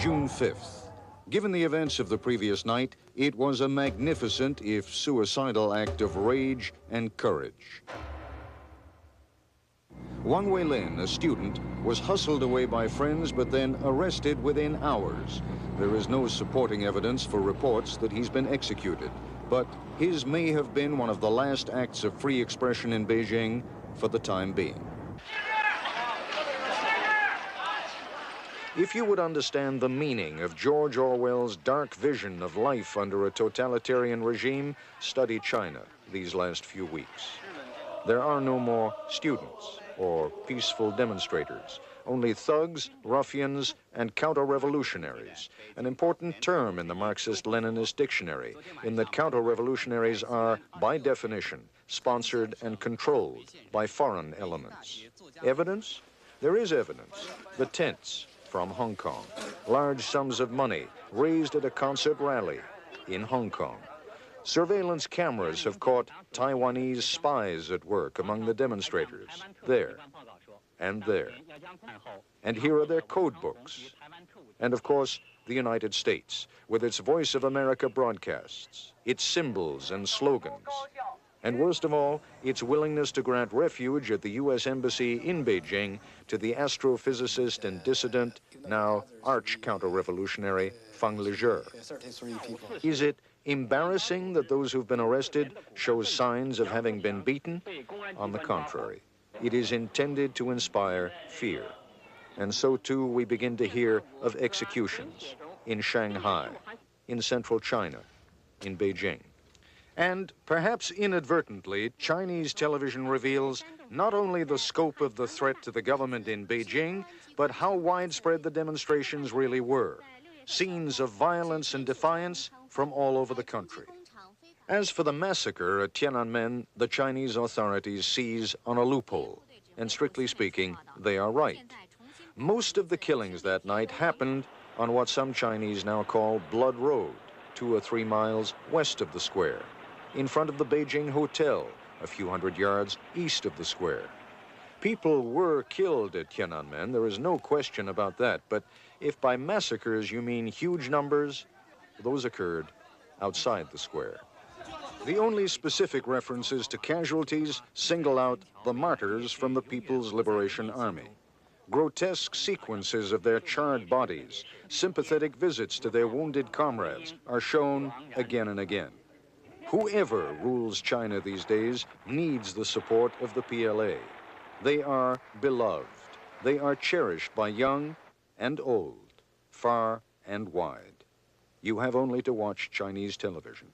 June 5th. Given the events of the previous night, it was a magnificent, if suicidal, act of rage and courage. Wang Weilin, a student, was hustled away by friends but then arrested within hours. There is no supporting evidence for reports that he's been executed, but his may have been one of the last acts of free expression in Beijing for the time being. If you would understand the meaning of George Orwell's dark vision of life under a totalitarian regime, study China these last few weeks. There are no more students or peaceful demonstrators, only thugs, ruffians, and counter-revolutionaries, an important term in the Marxist-Leninist dictionary, in that counter-revolutionaries are, by definition, sponsored and controlled by foreign elements. Evidence? There is evidence. The tents from Hong Kong, large sums of money raised at a concert rally in Hong Kong. Surveillance cameras have caught Taiwanese spies at work among the demonstrators, there and there. And here are their code books. And of course, the United States, with its Voice of America broadcasts, its symbols and slogans, and worst of all, its willingness to grant refuge at the U.S. Embassy in Beijing to the astrophysicist and dissident, now arch-counter-revolutionary, Feng Lizhe. Is it embarrassing that those who've been arrested show signs of having been beaten? On the contrary, it is intended to inspire fear. And so, too, we begin to hear of executions in Shanghai, in central China, in Beijing. And perhaps inadvertently, Chinese television reveals not only the scope of the threat to the government in Beijing, but how widespread the demonstrations really were. Scenes of violence and defiance from all over the country. As for the massacre at Tiananmen, the Chinese authorities seize on a loophole. And strictly speaking, they are right. Most of the killings that night happened on what some Chinese now call Blood Road, 2 or 3 miles west of the square, in front of the Beijing Hotel, a few hundred yards east of the square. People were killed at Tiananmen, there is no question about that, but if by massacres you mean huge numbers, those occurred outside the square. The only specific references to casualties single out the martyrs from the People's Liberation Army. Grotesque sequences of their charred bodies, sympathetic visits to their wounded comrades are shown again and again. Whoever rules China these days needs the support of the PLA. They are beloved. They are cherished by young and old, far and wide. You have only to watch Chinese television.